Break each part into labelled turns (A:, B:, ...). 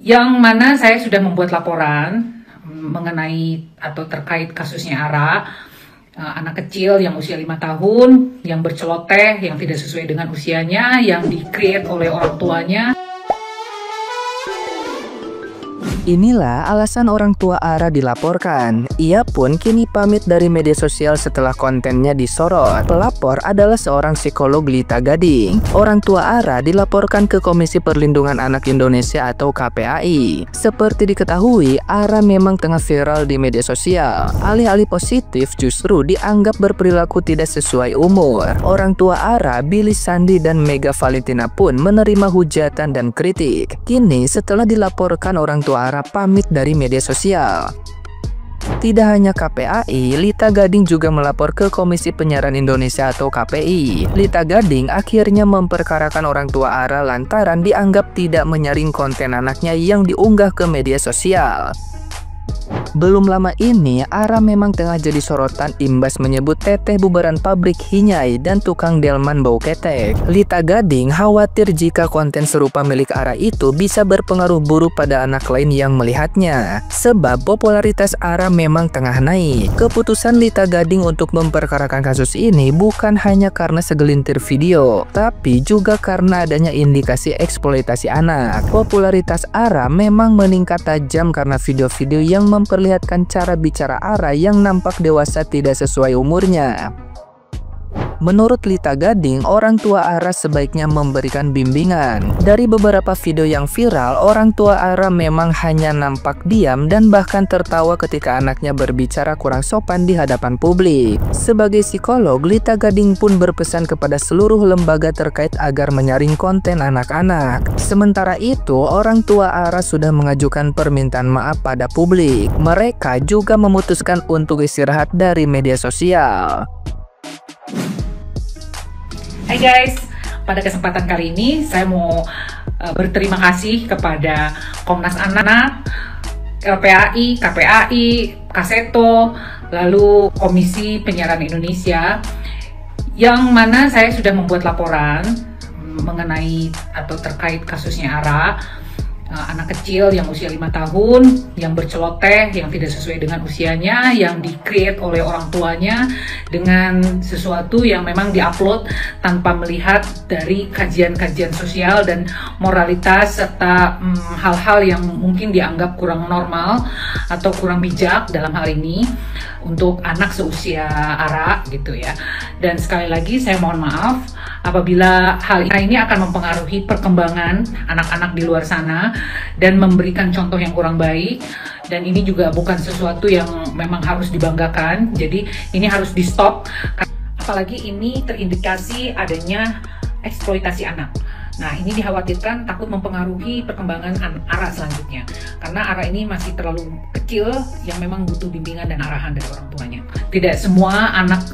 A: yang mana saya sudah membuat laporan mengenai atau terkait kasusnya Ara, anak kecil yang usia 5 tahun, yang berceloteh, yang tidak sesuai dengan usianya, yang di-create oleh orang tuanya.
B: Inilah alasan orang tua Ara dilaporkan. Ia pun kini pamit dari media sosial setelah kontennya disorot. Pelapor adalah seorang psikolog Lita Gading. Orang tua Ara dilaporkan ke Komisi Perlindungan Anak Indonesia atau KPAI. Seperti diketahui, Ara memang tengah viral di media sosial. Alih-alih positif justru dianggap berperilaku tidak sesuai umur. Orang tua Ara, Billy Sandi dan Mega Valentina pun menerima hujatan dan kritik. Kini setelah dilaporkan orang tua Ara pamit dari media sosial. Tidak hanya KPAI, Lita Gading juga melapor ke Komisi Penyiaran Indonesia atau KPI. Lita Gading akhirnya memperkarakan orang tua Ara lantaran dianggap tidak menyaring konten anaknya yang diunggah ke media sosial. Belum lama ini, Ara memang tengah jadi sorotan imbas menyebut teteh bubaran pabrik Hinyai dan tukang delman bau ketek. Lita Gading khawatir jika konten serupa milik Ara itu bisa berpengaruh buruk pada anak lain yang melihatnya. Sebab popularitas Ara memang tengah naik. Keputusan Lita Gading untuk memperkarakan kasus ini bukan hanya karena segelintir video, tapi juga karena adanya indikasi eksploitasi anak. Popularitas Ara memang meningkat tajam karena video-video yang memperlihatkan cara bicara Ara yang nampak dewasa tidak sesuai umurnya. Menurut Lita Gading, orang tua Ara sebaiknya memberikan bimbingan. Dari beberapa video yang viral, orang tua Ara memang hanya nampak diam dan bahkan tertawa ketika anaknya berbicara kurang sopan di hadapan publik. Sebagai psikolog, Lita Gading pun berpesan kepada seluruh lembaga terkait agar menyaring konten anak-anak. Sementara itu, orang tua Ara sudah mengajukan permintaan maaf pada publik. Mereka juga memutuskan untuk istirahat dari media sosial.
A: Hai guys, pada kesempatan kali ini saya mau berterima kasih kepada Komnas Anak, LPAI, KPAI, Kaseto, lalu Komisi Penyiaran Indonesia, yang mana saya sudah membuat laporan mengenai atau terkait kasusnya Ara, anak kecil yang usia 5 tahun, yang berceloteh, yang tidak sesuai dengan usianya, yang di-create oleh orang tuanya dengan sesuatu yang memang di-upload tanpa melihat dari kajian-kajian sosial dan moralitas serta hal-hal yang mungkin dianggap kurang normal atau kurang bijak dalam hal ini untuk anak seusia Ara gitu ya. Dan sekali lagi saya mohon maaf apabila hal ini akan mempengaruhi perkembangan anak-anak di luar sana dan memberikan contoh yang kurang baik, dan ini juga bukan sesuatu yang memang harus dibanggakan. Jadi ini harus di stop, apalagi ini terindikasi adanya eksploitasi anak. Nah, ini dikhawatirkan takut mempengaruhi perkembangan Ara selanjutnya, karena Ara ini masih terlalu kecil yang memang butuh bimbingan dan arahan dari orang tuanya. Tidak semua anak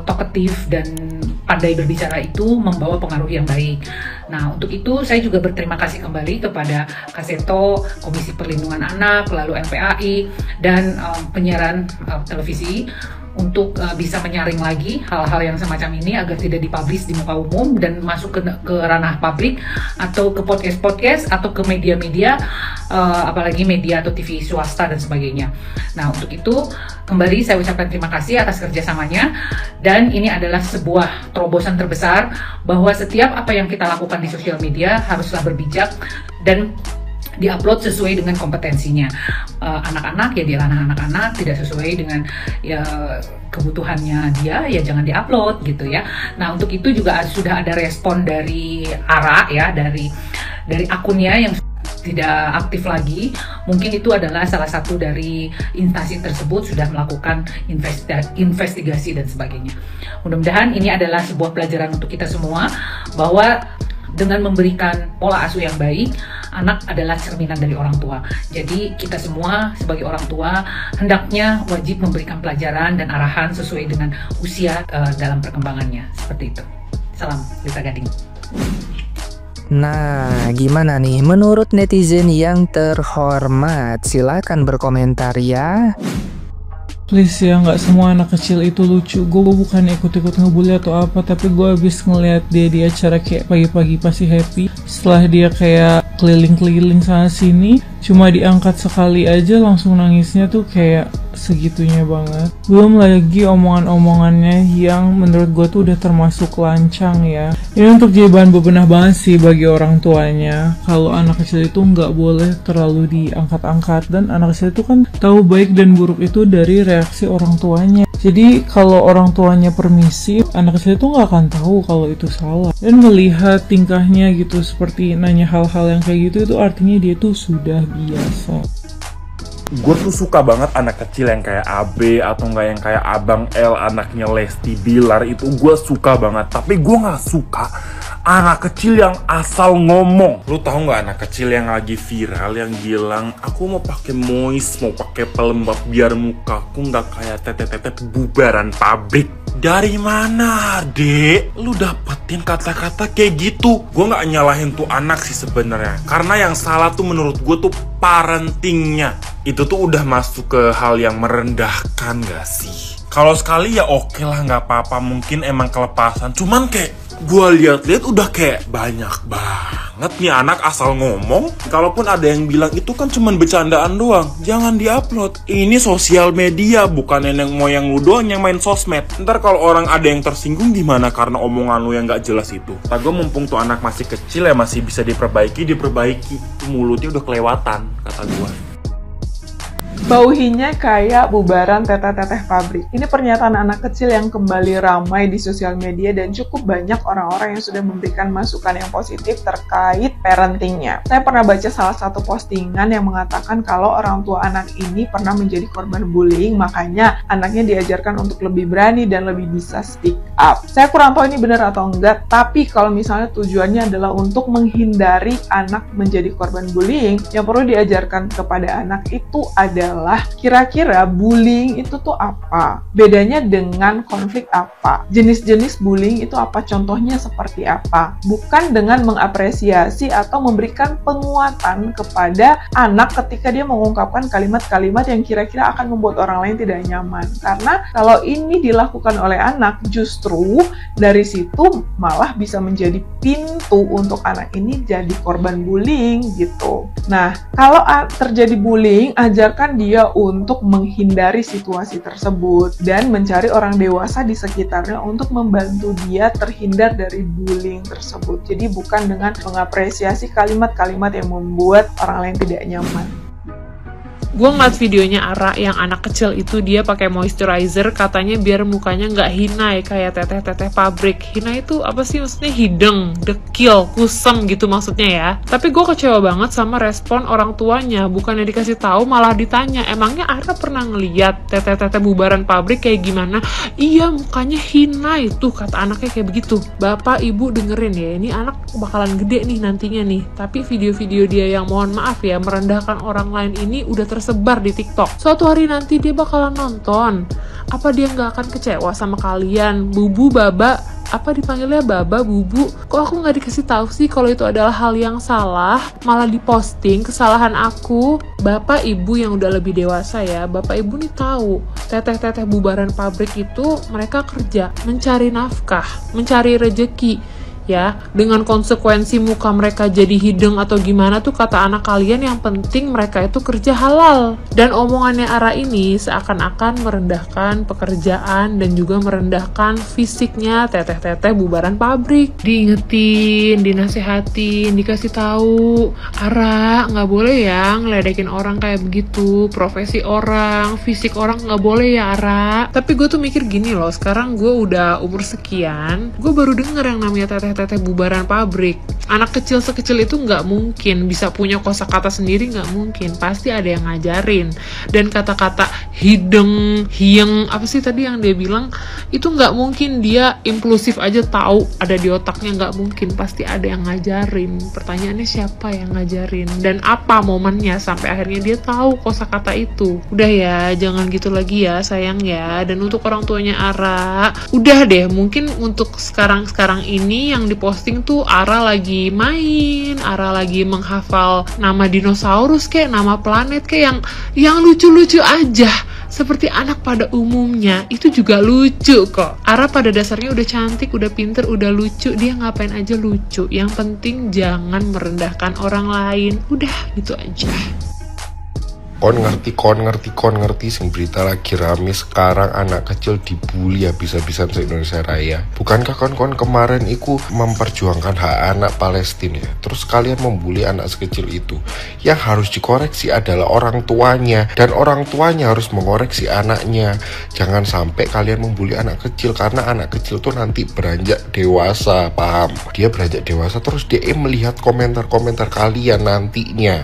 A: talkatif dan pandai berbicara itu membawa pengaruh yang baik. Nah, untuk itu saya juga berterima kasih kembali kepada Kaseto, Komisi Perlindungan Anak, lalu LPAI, dan penyiaran televisi untuk bisa menyaring lagi hal-hal yang semacam ini agar tidak dipublish di muka umum dan masuk ke ranah publik atau ke podcast-podcast atau ke media-media, apalagi media atau TV swasta dan sebagainya. Nah, untuk itu kembali saya ucapkan terima kasih atas kerjasamanya, dan ini adalah sebuah terobosan terbesar bahwa setiap apa yang kita lakukan di sosial media haruslah berbijak dan diupload sesuai dengan kompetensinya. Anak-anak ya di ranah anak-anak, tidak sesuai dengan ya kebutuhannya dia ya jangan diupload gitu ya. Nah, untuk itu juga sudah ada respon dari Ara ya, dari akunnya yang tidak aktif lagi. Mungkin itu adalah salah satu dari instansi tersebut sudah melakukan investigasi dan sebagainya. Mudah-mudahan ini adalah sebuah pelajaran untuk kita semua bahwa dengan memberikan pola asuh yang baik, anak adalah cerminan dari orang tua. Jadi kita semua sebagai orang tua hendaknya wajib memberikan pelajaran dan arahan sesuai dengan usia dalam perkembangannya. Seperti itu. Salam Lita Gading.
B: Nah, gimana nih menurut netizen yang terhormat? Silakan berkomentar ya.
C: Please ya, nggak semua anak kecil itu lucu. Gue bukan ikut-ikut ngebully atau apa, tapi gue habis ngeliat dia di acara kayak pagi-pagi pasti happy. Setelah dia kayak keliling-keliling sana sini, cuma diangkat sekali aja langsung nangisnya tuh kayak segitunya banget. Belum lagi omongan-omongannya yang menurut gue tuh udah termasuk lancang ya. Ini untuk jadi bahan bebenah banget sih bagi orang tuanya, kalau anak kecil itu nggak boleh terlalu diangkat-angkat, dan anak kecil itu kan tahu baik dan buruk itu dari reaksi orang tuanya. Jadi kalau orang tuanya permisif, anak kecil itu nggak akan tahu kalau itu salah. Dan melihat tingkahnya gitu seperti nanya hal-hal yang kayak gitu, itu artinya dia tuh sudah biasa.
D: Gue tuh suka banget anak kecil yang kayak AB atau nggak yang kayak Abang L, anaknya Lesti Bilar, itu gue suka banget. Tapi gue nggak suka anak kecil yang asal ngomong. Lu tahu nggak anak kecil yang lagi viral yang bilang aku mau pakai moist, mau pakai pelembab biar mukaku nggak kayak tete-tete bubaran pabrik. Dari mana, Dek? Lu dapetin kata-kata kayak gitu? Gue nggak nyalahin tuh anak sih sebenarnya, karena yang salah tuh menurut gue tuh parentingnya. Itu tuh udah masuk ke hal yang merendahkan gak sih? Kalau sekali ya oke lah, nggak apa-apa, mungkin emang kelepasan. Cuman kayak gue lihat-lihat udah kayak banyak banget nih anak asal ngomong. Kalaupun ada yang bilang itu kan cuman bercandaan doang, jangan diupload. Ini sosial media, bukan nenek moyang lu doang yang main sosmed. Ntar kalau orang ada yang tersinggung gimana karena omongan lu yang gak jelas itu. Kata gue mumpung tuh anak masih kecil ya masih bisa diperbaiki. Mulutnya udah kelewatan kata gue.
E: Bauhinya kayak bubaran teteh-teteh pabrik. Ini pernyataan anak kecil yang kembali ramai di sosial media dan cukup banyak orang-orang yang sudah memberikan masukan yang positif terkait parentingnya. Saya pernah baca salah satu postingan yang mengatakan kalau orang tua anak ini pernah menjadi korban bullying, makanya anaknya diajarkan untuk lebih berani dan lebih bisa speak up. Saya kurang tahu ini benar atau enggak, tapi kalau misalnya tujuannya adalah untuk menghindari anak menjadi korban bullying, yang perlu diajarkan kepada anak itu adalah kira-kira bullying itu tuh apa? Bedanya dengan konflik apa? Jenis-jenis bullying itu apa? Contohnya seperti apa? Bukan dengan mengapresiasi atau memberikan penguatan kepada anak ketika dia mengungkapkan kalimat-kalimat yang kira-kira akan membuat orang lain tidak nyaman. Karena kalau ini dilakukan oleh anak, justru dari situ malah bisa menjadi pintu untuk anak ini jadi korban bullying gitu. Nah, kalau terjadi bullying, ajarkan dia untuk menghindari situasi tersebut dan mencari orang dewasa di sekitarnya untuk membantu dia terhindar dari bullying tersebut. Jadi bukan dengan mengapresiasi kalimat-kalimat yang membuat orang lain tidak nyaman.
F: Gue ngeliat videonya Ara yang anak kecil itu dia pakai moisturizer, katanya biar mukanya nggak hinai kayak teteh-teteh pabrik. Hinai itu apa sih maksudnya? Hidung, dekil, kusem gitu maksudnya ya. Tapi gue kecewa banget sama respon orang tuanya. Bukannya dikasih tahu malah ditanya, emangnya Ara pernah ngeliat teteh-teteh bubaran pabrik kayak gimana? Iya, mukanya hinai tuh, kata anaknya kayak begitu. Bapak ibu dengerin ya, ini anak bakalan gede nih nantinya nih. Tapi video-video dia yang mohon maaf ya merendahkan orang lain ini udah tersebar di TikTok. Suatu hari nanti dia bakalan nonton. Apa dia nggak akan kecewa sama kalian? Bubu, baba, apa dipanggilnya baba, bubu? Kok aku nggak dikasih tahu sih kalau itu adalah hal yang salah? Malah diposting kesalahan aku. Bapak ibu yang udah lebih dewasa ya, bapak ibu nih tahu teteh-teteh bubaran pabrik itu mereka kerja, mencari nafkah, mencari rejeki. Ya, dengan konsekuensi muka mereka jadi hidung atau gimana tuh kata anak kalian, yang penting mereka itu kerja halal. Dan omongannya Ara ini seakan-akan merendahkan pekerjaan dan juga merendahkan fisiknya teteh-teteh bubaran pabrik. Diingetin, dinasehatin, dikasih tahu, Ara nggak boleh ya ngeledekin orang kayak begitu, profesi orang, fisik orang nggak boleh ya Ara. Tapi gue tuh mikir gini loh, sekarang gue udah umur sekian, gue baru denger yang namanya teteh bubaran pabrik. Anak kecil sekecil itu nggak mungkin bisa punya kosakata sendiri, nggak mungkin. Pasti ada yang ngajarin. Dan kata-kata hidung, hieng, apa sih tadi yang dia bilang, itu nggak mungkin dia impulsif aja tahu ada di otaknya, nggak mungkin. Pasti ada yang ngajarin. Pertanyaannya siapa yang ngajarin dan apa momennya sampai akhirnya dia tahu kosakata itu. Udah ya, jangan gitu lagi ya sayang ya. Dan untuk orang tuanya Ara, udah deh, mungkin untuk sekarang ini yang diposting tuh Ara lagi main, Ara lagi menghafal nama dinosaurus kayak nama planet kayak yang lucu-lucu aja. Seperti anak pada umumnya, itu juga lucu kok. Ara pada dasarnya udah cantik, udah pinter, udah lucu. Dia ngapain aja lucu. Yang penting jangan merendahkan orang lain. Udah, gitu aja.
G: Kon ngerti sing berita lagi rame sekarang anak kecil dibully habis-habisan se-Indonesia Raya. Bukankah kon kemarin iku memperjuangkan hak anak Palestina ya? Terus kalian membuli anak sekecil itu. Yang harus dikoreksi adalah orang tuanya, dan orang tuanya harus mengoreksi anaknya. Jangan sampai kalian membuli anak kecil, karena anak kecil tuh nanti beranjak dewasa, paham? Dia beranjak dewasa terus dia melihat komentar-komentar kalian nantinya.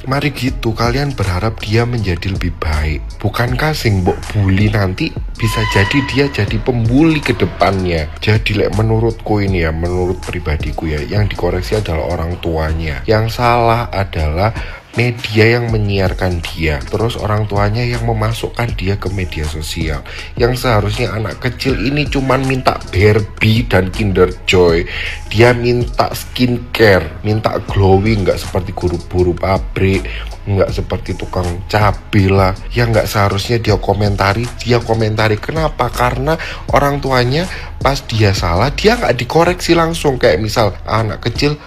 G: Mari gitu, kalian berharap dia menjadi lebih baik. Bukankah sing mbok bully nanti bisa jadi dia jadi pembuli ke depannya. Jadi menurutku ini ya, menurut pribadiku ya, yang dikoreksi adalah orang tuanya. Yang salah adalah media yang menyiarkan dia, terus orang tuanya yang memasukkan dia ke media sosial. Yang seharusnya anak kecil ini cuman minta Barbie dan Kinder Joy, dia minta skincare, minta glowing, nggak seperti guru-guru pabrik, nggak seperti tukang cabai lah. Yang nggak seharusnya dia komentari. Kenapa? Karena orang tuanya pas dia salah, dia nggak dikoreksi langsung. Kayak misal anak kecil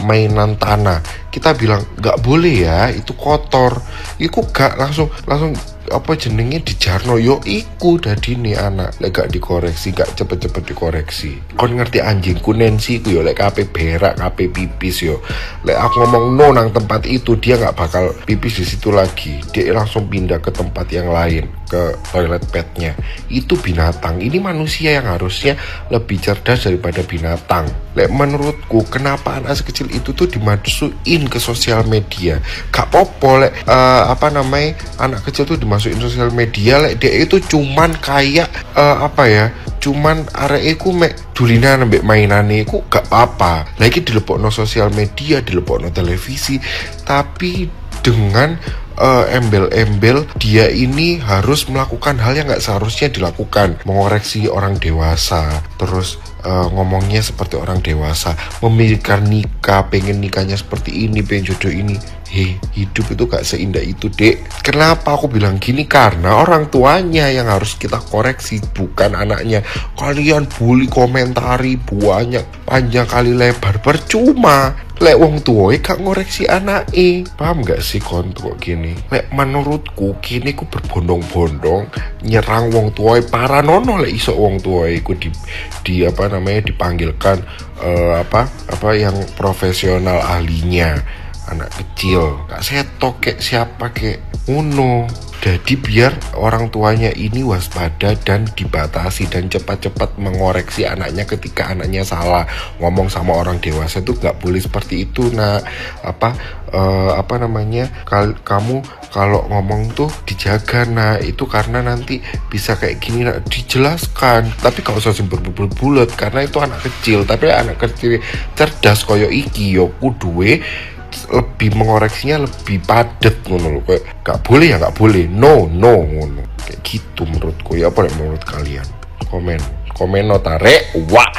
G: mainan tanah, kita bilang nggak boleh ya, itu kotor. Iku gak langsung apa jenenge dijarno, yo iku dadi nih anak lek gak dikoreksi, gak cepet-cepet dikoreksi. Kon ngerti anjingku Nancy ku yo lek kape berak, kape pipis yo, lek aku ngomong no nang tempat itu, dia gak bakal pipis di situ lagi, dia langsung pindah ke tempat yang lain, ke toilet petnya. Itu binatang, ini manusia yang harusnya lebih cerdas daripada binatang. Lek menurutku, kenapa anak sekecil itu tuh dimasukin ke sosial media? Gak popo lek anak kecil tuh dimasukin sosial media, lek dia itu cuman kayak cuman areku mek dulinan ambek mainane iku gak apa-apa. Lagi dilepokno sosial media, dilepokno televisi, tapi dengan embel-embel dia ini harus melakukan hal yang gak seharusnya dilakukan, mengoreksi orang dewasa, terus ngomongnya seperti orang dewasa, memikirkan nikah, pengen nikahnya seperti ini, pengen jodoh ini. Hidup itu gak seindah itu, dek. Kenapa aku bilang gini? Karena orang tuanya yang harus kita koreksi, bukan anaknya. Kalian bully, komentari banyak, panjang kali lebar, percuma. Lek wong tuwa gak ngoreksi anake. Paham gak sih kon kok gini? Lek menurutku kini ku berbondong-bondong nyerang wong tuwa, paranono lek iso wong tuwa iku dipanggilkan yang profesional ahlinya. Anak kecil gak setok kek siapa kek uno. Jadi biar orang tuanya ini waspada dan dibatasi, dan cepat-cepat mengoreksi anaknya ketika anaknya salah. Ngomong sama orang dewasa tuh gak boleh seperti itu, nak. Kamu kalau ngomong tuh dijaga, nak. Itu karena nanti bisa kayak gini, nak. Dijelaskan. Tapi gak usah berbulat-bulat, karena itu anak kecil. Tapi anak kecil cerdas koyo iki yo kuduwe lebih mengoreksinya lebih padet ngono lho. Kayak gak boleh ya gak boleh, no ngono kayak gitu menurutku ya. Apa menurut kalian? Komen notare wah.